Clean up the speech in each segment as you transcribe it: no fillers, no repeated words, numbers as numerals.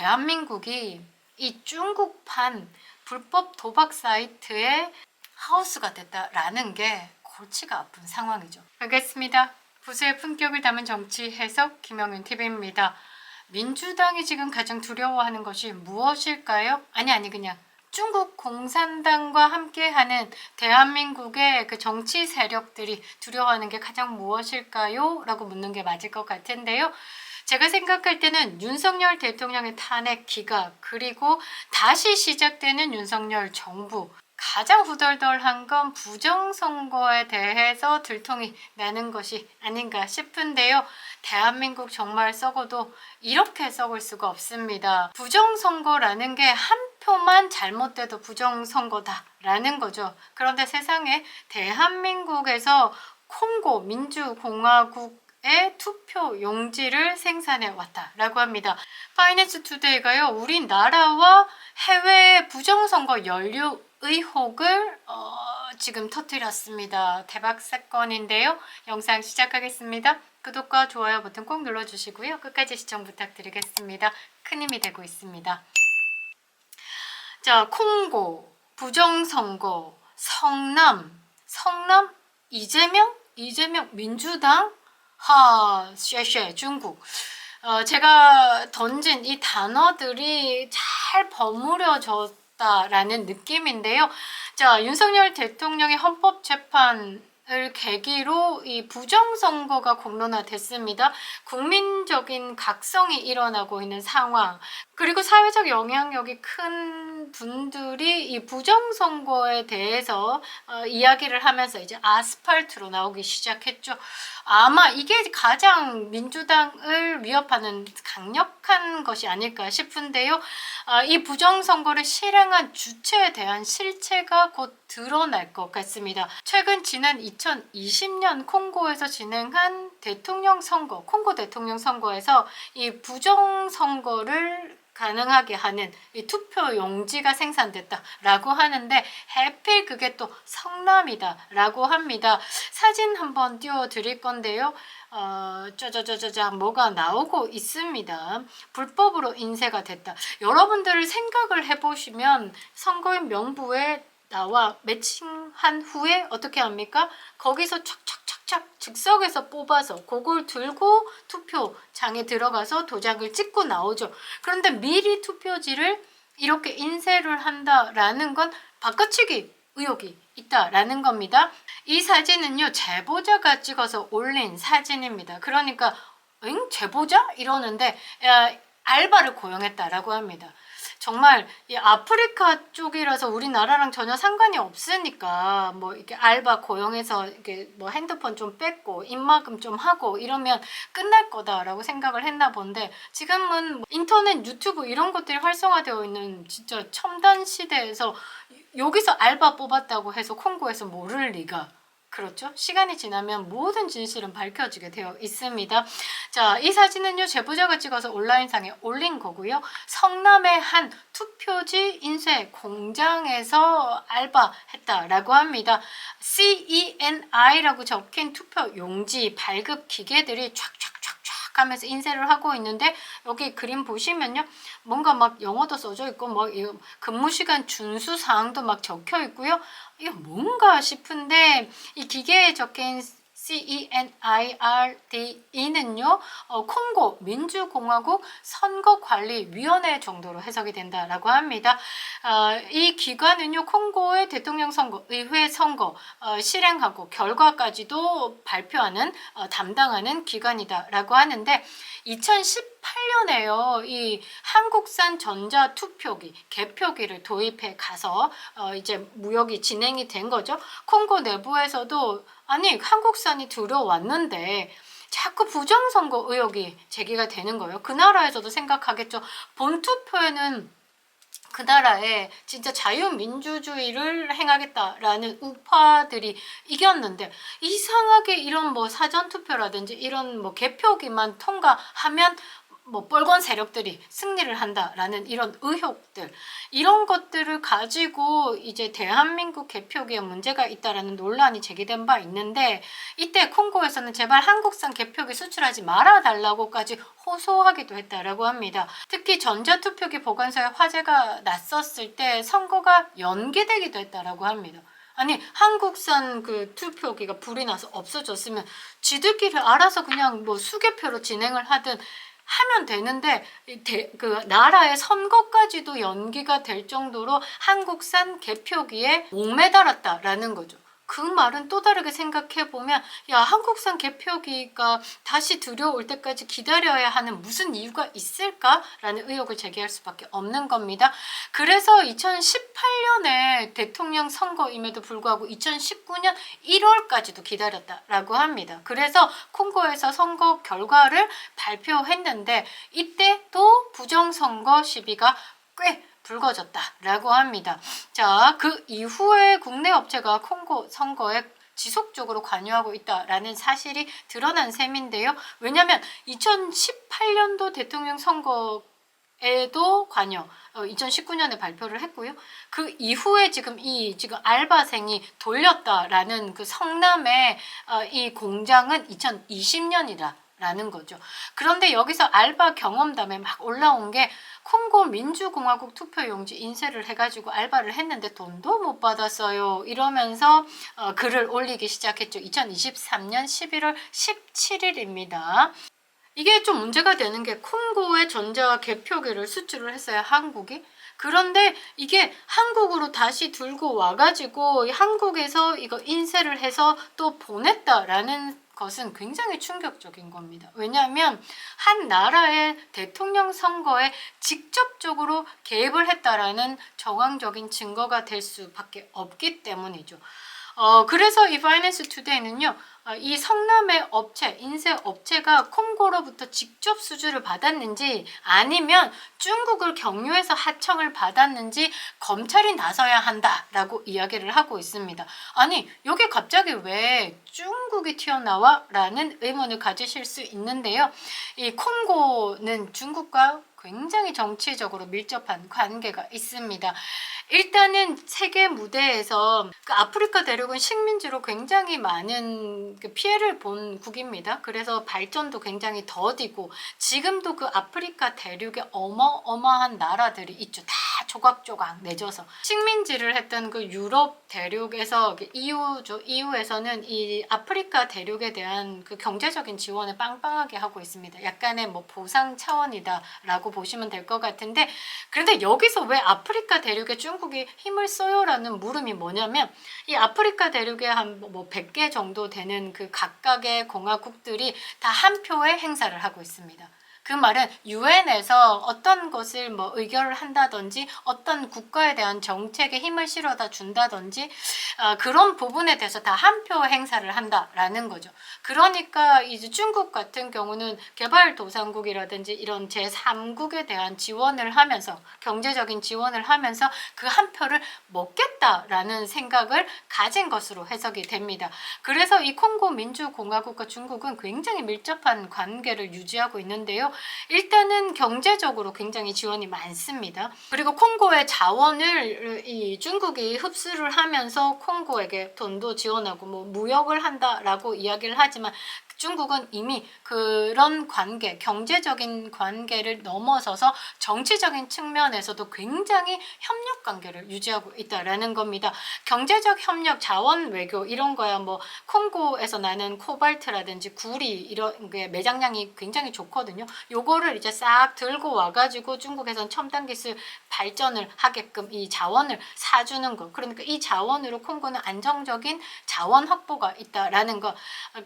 대한민국이 이 중국판 불법 도박 사이트의 하우스가 됐다라는 게 골치가 아픈 상황이죠. 알겠습니다. 보수의 품격을 담은 정치 해석 김영윤 TV입니다. 민주당이 지금 가장 두려워하는 것이 무엇일까요? 아니 그냥 중국 공산당과 함께하는 대한민국의 그 정치 세력들이 두려워하는 게 가장 무엇일까요? 라고 묻는 게 맞을 것 같은데요. 제가 생각할 때는 윤석열 대통령의 탄핵 기각, 그리고 다시 시작되는 윤석열 정부, 가장 후덜덜한 건 부정선거에 대해서 들통이 나는 것이 아닌가 싶은데요. 대한민국 정말 썩어도 이렇게 썩을 수가 없습니다. 부정선거라는 게 한 표만 잘못돼도 부정선거다라는 거죠. 그런데 세상에 대한민국에서 콩고 민주공화국의 투표 용지를 생산해 왔다라고 합니다. 파이낸스 투데이가요, 우리나라와 해외의 부정선거 연루 의혹을 지금 터뜨렸습니다. 대박 사건인데요. 영상 시작하겠습니다. 구독과 좋아요 버튼 꼭 눌러주시고요. 끝까지 시청 부탁드리겠습니다. 큰 힘이 되고 있습니다. 자, 콩고, 부정선거, 성남 이재명 민주당, 쉐쉐 중국. 제가 던진 이 단어들이 잘 버무려졌다라는 느낌인데요. 자, 윤석열 대통령의 헌법재판을 계기로 이 부정선거가 공론화됐습니다. 국민적인 각성이 일어나고 있는 상황, 그리고 사회적 영향력이 큰 분들이 이 부정선거에 대해서 이야기를 하면서 이제 아스팔트로 나오기 시작했죠. 아마 이게 가장 민주당을 위협하는 강력한 것이 아닐까 싶은데요. 이 부정선거를 실행한 주체에 대한 실체가 곧 드러날 것 같습니다. 최근 지난 2020년 콩고에서 진행한 대통령 선거, 콩고 대통령 선거에서 이 부정선거를 가능하게 하는 이 투표 용지가 생산됐다라고 하는데, 하필 그게 또 성남이다라고 합니다. 사진 한번 띄워드릴 건데요. 짜자자자자 뭐가 나오고 있습니다. 불법으로 인쇄가 됐다. 여러분들 생각을 해보시면 선거인 명부에 나와 매칭한 후에 어떻게 합니까? 거기서 착착착착 즉석에서 뽑아서 그걸 들고 투표장에 들어가서 도장을 찍고 나오죠. 그런데 미리 투표지를 이렇게 인쇄를 한다라는 건 바꿔치기 의혹이 있다라는 겁니다. 이 사진은요, 제보자가 찍어서 올린 사진입니다. 그러니까 제보자? 이러는데 알바를 고용했다라고 합니다. 정말 이 아프리카 쪽이라서 우리나라랑 전혀 상관이 없으니까 뭐 이렇게 알바 고용해서 이렇게 뭐 핸드폰 좀 뺏고 입막음 좀 하고 이러면 끝날 거다라고 생각을 했나 본데, 지금은 뭐 인터넷, 유튜브 이런 것들이 활성화되어 있는 진짜 첨단 시대에서 여기서 알바 뽑았다고 해서 콩고에서 모를 리가. 그렇죠? 시간이 지나면 모든 진실은 밝혀지게 되어 있습니다. 자, 이 사진은요, 제보자가 찍어서 온라인상에 올린 거고요. 성남의 한 투표지 인쇄 공장에서 알바했다라고 합니다. CENI라고 적힌 투표 용지 발급 기계들이 촥촥 하면서 인쇄를 하고 있는데, 여기 그림 보시면요, 뭔가 막 영어도 써져 있고 뭐 근무 시간 준수 사항도 막 적혀 있고요. 이거 뭔가 싶은데, 이 기계에 적힌 CENIRDE는요, 콩고 민주공화국 선거관리위원회 정도로 해석이 된다라고 합니다. 이 기관은요, 콩고의 대통령 선거, 의회 선거 실행하고 결과까지도 발표하는 담당하는 기관이다라고 하는데, 2018년에요. 이 한국산 전자투표기, 개표기를 도입해 가서 이제 무역이 진행이 된 거죠. 콩고 내부에서도 아니 한국산이 들어왔는데 자꾸 부정선거 의혹이 제기가 되는 거예요. 그 나라에서도 생각하겠죠. 본투표에는 그 나라에 진짜 자유민주주의를 행하겠다라는 우파들이 이겼는데, 이상하게 이런 뭐 사전투표라든지 이런 뭐 개표기만 통과하면 뭐 빨간 세력들이 승리를 한다라는 이런 의혹들, 이런 것들을 가지고 이제 대한민국 개표기에 문제가 있다라는 논란이 제기된 바 있는데, 이때 콩고에서는 제발 한국산 개표기 수출하지 말아달라고까지 호소하기도 했다라고 합니다. 특히 전자투표기 보관소에 화재가 났었을 때 선거가 연기되기도 했다라고 합니다. 아니, 한국산 그 투표기가 불이 나서 없어졌으면 지들끼리 알아서 그냥 뭐 수개표로 진행을 하든 하면 되는데, 그 나라의 선거까지도 연기가 될 정도로 한국산 개표기에 목매달았다라는 거죠. 그 말은 또 다르게 생각해보면, 야, 한국산 개표기가 다시 들여올 때까지 기다려야 하는 무슨 이유가 있을까라는 의혹을 제기할 수밖에 없는 겁니다. 그래서 2018년에 대통령 선거임에도 불구하고 2019년 1월까지도 기다렸다라고 합니다. 그래서 콩고에서 선거 결과를 발표했는데, 이때 또 부정선거 시비가 꽤 불거졌다라고 합니다. 자, 그 이후에 국내 업체가 콩고 선거에 지속적으로 관여하고 있다라는 사실이 드러난 셈인데요. 왜냐하면 2018년도 대통령 선거에도 관여, 2019년에 발표를 했고요. 그 이후에 지금 알바생이 돌렸다라는 그 성남의 이 공장은 2020년이다. 라는 거죠. 그런데 여기서 알바 경험담에 막 올라온 게, 콩고 민주공화국 투표용지 인쇄를 해가지고 알바를 했는데 돈도 못 받았어요. 이러면서 글을 올리기 시작했죠. 2023년 11월 17일입니다. 이게 좀 문제가 되는 게, 콩고의 전자 개표기를 수출을 했어요, 한국이. 그런데 이게 한국으로 다시 들고 와가지고 한국에서 이거 인쇄를 해서 또 보냈다라는 것은 굉장히 충격적인 겁니다. 왜냐하면 한 나라의 대통령 선거에 직접적으로 개입을 했다라는 정황적인 증거가 될 수밖에 없기 때문이죠. 그래서 이 파이낸스 투데이는요, 이 성남의 업체, 인쇄 업체가 콩고로부터 직접 수주를 받았는지 아니면 중국을 경유해서 하청을 받았는지 검찰이 나서야 한다라고 이야기를 하고 있습니다. 아니, 여기 갑자기 왜 중국이 튀어나와? 라는 의문을 가지실 수 있는데요. 이 콩고는 중국과 굉장히 정치적으로 밀접한 관계가 있습니다. 일단은 세계 무대에서 그 아프리카 대륙은 식민지로 굉장히 많은 그 피해를 본 국입니다. 그래서 발전도 굉장히 더디고, 지금도 그 아프리카 대륙에 어마어마한 나라들이 있죠. 다 조각조각 내줘서 식민지를 했던 그 유럽 대륙에서, EU죠. EU에서는 이 아프리카 대륙에 대한 그 경제적인 지원을 빵빵하게 하고 있습니다. 약간의 뭐 보상 차원이다라고 보시면 될 것 같은데, 그런데 여기서 왜 아프리카 대륙에 중국이 힘을 써요라는 물음이 뭐냐면, 이 아프리카 대륙에 한 뭐 100개 정도 되는 그 각각의 공화국들이 다 한 표의 행사를 하고 있습니다. 그 말은 유엔에서 어떤 것을 뭐 의결을 한다든지, 어떤 국가에 대한 정책에 힘을 실어다 준다든지, 그런 부분에 대해서 다 한 표 행사를 한다라는 거죠. 그러니까 이제 중국 같은 경우는 개발도상국이라든지 이런 제3국에 대한 지원을 하면서, 경제적인 지원을 하면서 그 한 표를 먹겠다라는 생각을 가진 것으로 해석이 됩니다. 그래서 이 콩고 민주공화국과 중국은 굉장히 밀접한 관계를 유지하고 있는데요. 일단은 경제적으로 굉장히 지원이 많습니다. 그리고 콩고의 자원을 이 중국이 흡수를 하면서 콩고에게 돈도 지원하고 뭐 무역을 한다라고 이야기를 하지만, 중국은 이미 그런 관계, 경제적인 관계를 넘어서서 정치적인 측면에서도 굉장히 협력 관계를 유지하고 있다라는 겁니다. 경제적 협력, 자원 외교 이런 거야 뭐 콩고에서 나는 코발트라든지 구리 이런 게 매장량이 굉장히 좋거든요. 요거를 이제 싹 들고 와가지고 중국에선 첨단 기술 발전을 하게끔 이 자원을 사주는 거. 그러니까 이 자원으로 콩고는 안정적인 자원 확보가 있다라는 거.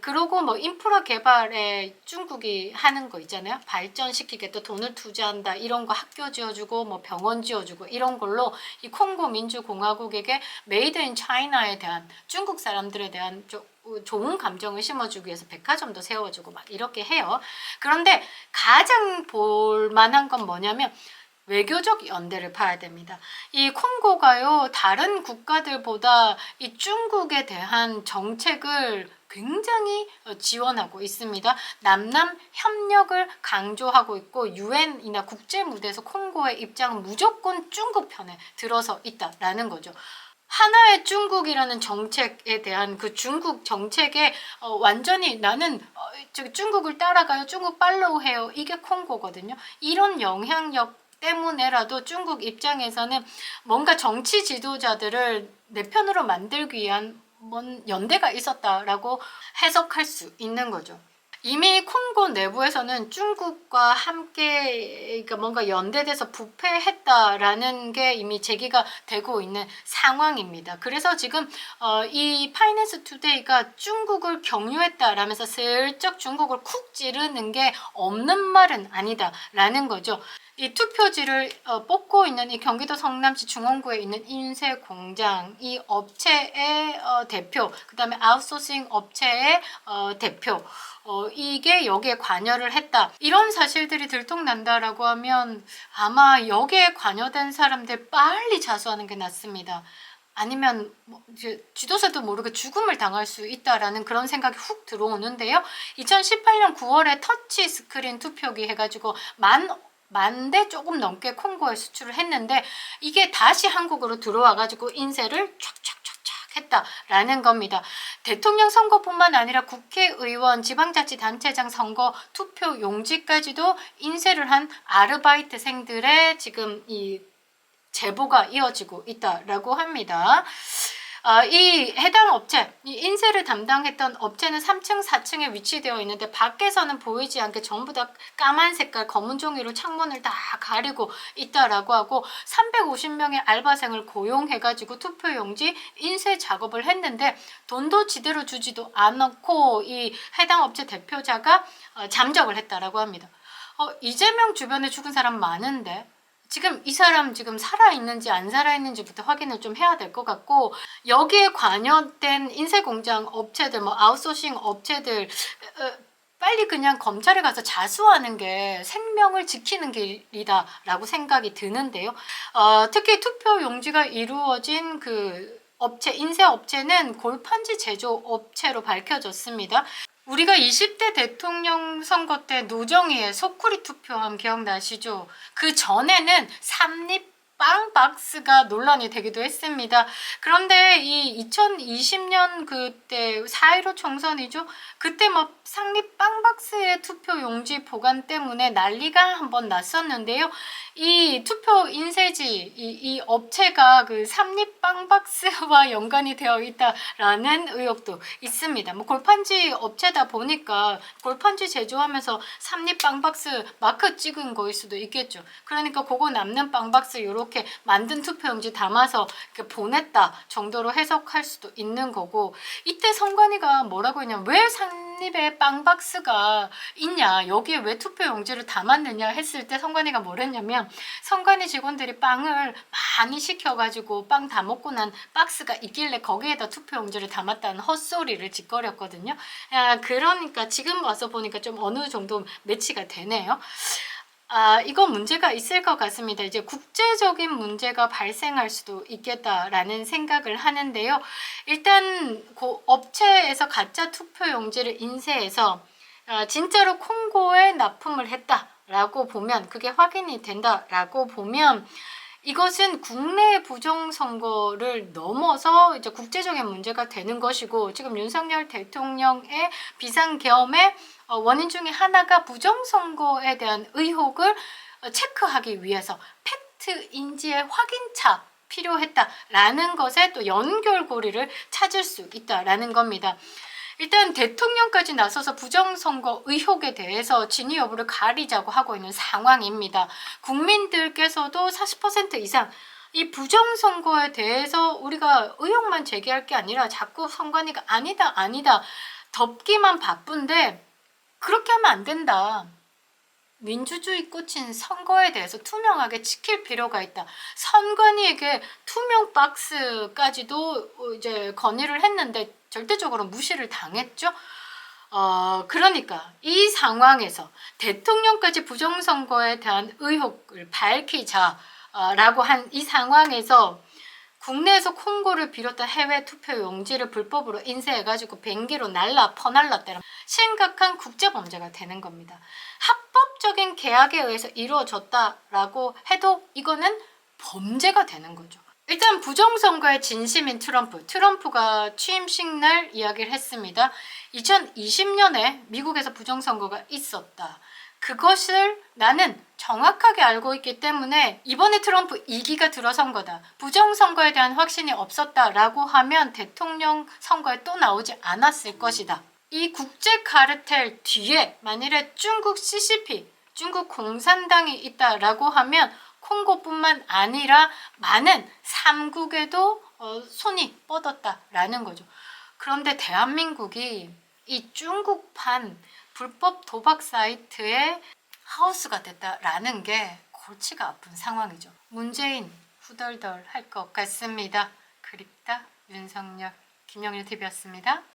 그리고 뭐 인프라 개발에 중국이 하는 거 있잖아요. 발전시키겠다, 돈을 투자한다, 이런 거 학교 지어주고 뭐 병원 지어주고 이런 걸로 이 콩고 민주공화국에게 메이드 인 차이나에 대한, 중국 사람들에 대한 좋은 감정을 심어주기 위해서 백화점도 세워주고 막 이렇게 해요. 그런데 가장 볼만한 건 뭐냐면, 외교적 연대를 봐야 됩니다. 이 콩고가요, 다른 국가들보다 이 중국에 대한 정책을 굉장히 지원하고 있습니다. 남남 협력을 강조하고 있고 유엔이나 국제 무대에서 콩고의 입장은 무조건 중국 편에 들어서 있다라는 거죠. 하나의 중국이라는 정책에 대한 그 중국 정책에 완전히 나는 중국을 따라가요, 중국 팔로우해요, 이게 콩고거든요. 이런 영향력 때문에라도 중국 입장에서는 뭔가 정치 지도자들을 내 편으로 만들기 위한 연대가 있었다라고 해석할 수 있는 거죠. 이미 콩고 내부에서는 중국과 함께 그러니까 뭔가 연대돼서 부패했다라는 게 이미 제기가 되고 있는 상황입니다. 그래서 지금 이 파이낸스 투데이가 중국을 경유했다라면서 슬쩍 중국을 쿡 찌르는 게 없는 말은 아니다라는 거죠. 이 투표지를 뽑고 있는 이 경기도 성남시 중원구에 있는 인쇄공장, 이 업체의 대표, 그 다음에 아웃소싱 업체의 대표, 이게 여기에 관여를 했다. 이런 사실들이 들통난다라고 하면 아마 여기에 관여된 사람들 빨리 자수하는 게 낫습니다. 아니면 뭐 이제 쥐도새도 모르게 죽음을 당할 수 있다라는 그런 생각이 훅 들어오는데요. 2018년 9월에 터치 스크린 투표기 해가지고 만 대 조금 넘게 콩고에 수출을 했는데 이게 다시 한국으로 들어와가지고 인쇄를 촥촥촥촥 했다라는 겁니다. 대통령 선거뿐만 아니라 국회의원, 지방자치단체장 선거 투표 용지까지도 인쇄를 한 아르바이트생들의 지금 이 제보가 이어지고 있다라고 합니다. 이 해당 업체, 이 인쇄를 담당했던 업체는 3층, 4층에 위치되어 있는데 밖에서는 보이지 않게 전부 다 까만 색깔 검은 종이로 창문을 다 가리고 있다라고 하고 350명의 알바생을 고용해가지고 투표용지 인쇄 작업을 했는데 돈도 지대로 주지도 않고 이 해당 업체 대표자가 잠적을 했다라고 합니다. 이재명 주변에 죽은 사람 많은데 지금 이 사람 지금 살아있는지 안 살아있는지부터 확인을 좀 해야 될 것 같고 여기에 관여된 인쇄공장 업체들 뭐 아웃소싱 업체들 빨리 그냥 검찰에 가서 자수하는 게 생명을 지키는 길이다 라고 생각이 드는데요. 특히 투표 용지가 이루어진 그 업체 인쇄 업체는 골판지 제조 업체로 밝혀졌습니다. 우리가 20대 대통령 선거 때 노정희의 소쿠리 투표함 기억나시죠? 그 전에는 삼립빵 박스가 논란이 되기도 했습니다. 그런데 이 2020년 그때 4.15 총선이죠? 그때 막 삼립빵 박스의 투표 용지 보관 때문에 난리가 한번 났었는데요. 이 투표 인쇄지, 이 업체가 그 삼립빵 박스와 연관이 되어 있다라는 의혹도 있습니다. 뭐 골판지 업체다 보니까 골판지 제조하면서 삼립빵 박스 마크 찍은 거일 수도 있겠죠. 그러니까 그거 남는 빵 박스 이렇게 만든 투표용지 담아서 보냈다 정도로 해석할 수도 있는 거고 이때 선관위가 뭐라고 했냐면 왜 삼립에 빵 박스가 있냐 여기에 왜 투표용지를 담았느냐 했을 때 선관위가 뭐랬냐면 선관위 직원들이 빵을 많이 시켜가지고 빵 다 먹고 난 박스가 있길래 거기에다 투표용지를 담았다는 헛소리를 짓거렸거든요. 그러니까 지금 와서 보니까 좀 어느 정도 매치가 되네요. 이거 문제가 있을 것 같습니다. 이제 국제적인 문제가 발생할 수도 있겠다라는 생각을 하는데요. 일단 그 업체에서 가짜 투표용지를 인쇄해서 진짜로 콩고에 납품을 했다라고 보면 그게 확인이 된다라고 보면 이것은 국내 부정선거를 넘어서 이제 국제적인 문제가 되는 것이고 지금 윤석열 대통령의 비상계엄의 원인 중에 하나가 부정선거에 대한 의혹을 체크하기 위해서 팩트인지의 확인차 필요했다라는 것에 또 연결고리를 찾을 수 있다라는 겁니다. 일단 대통령까지 나서서 부정선거 의혹에 대해서 진위 여부를 가리자고 하고 있는 상황입니다. 국민들께서도 40% 이상 이 부정선거에 대해서 우리가 의혹만 제기할 게 아니라 자꾸 선관위가 아니다 덮기만 바쁜데 그렇게 하면 안 된다. 민주주의 꽃인 선거에 대해서 투명하게 지킬 필요가 있다. 선관위에게 투명 박스까지도 이제 건의를 했는데 절대적으로 무시를 당했죠. 그러니까 이 상황에서 대통령까지 부정선거에 대한 의혹을 밝히자라고 한 이 상황에서 국내에서 콩고를 비롯한 해외 투표 용지를 불법으로 인쇄해가지고 ben기로 퍼날랐다는 심각한 국제범죄가 되는 겁니다. 합법적인 계약에 의해서 이루어졌다라고 해도 이거는 범죄가 되는 거죠. 일단 부정선거의 진심인 트럼프가 취임식 날 이야기를 했습니다. 2020년에 미국에서 부정선거가 있었다. 그것을 나는 정확하게 알고 있기 때문에 이번에 트럼프 2기가 들어선 거다. 부정선거에 대한 확신이 없었다라고 하면 대통령 선거에 또 나오지 않았을 것이다. 이 국제 카르텔 뒤에 만일에 중국 CCP, 중국 공산당이 있다라고 하면 콩고뿐만 아니라 많은 3국에도 손이 뻗었다라는 거죠. 그런데 대한민국이 이 중국판 불법 도박 사이트의 하우스가 됐다라는 게 골치가 아픈 상황이죠. 문재인 후덜덜 할 것 같습니다. 그립다 윤석열, 김영일 TV였습니다.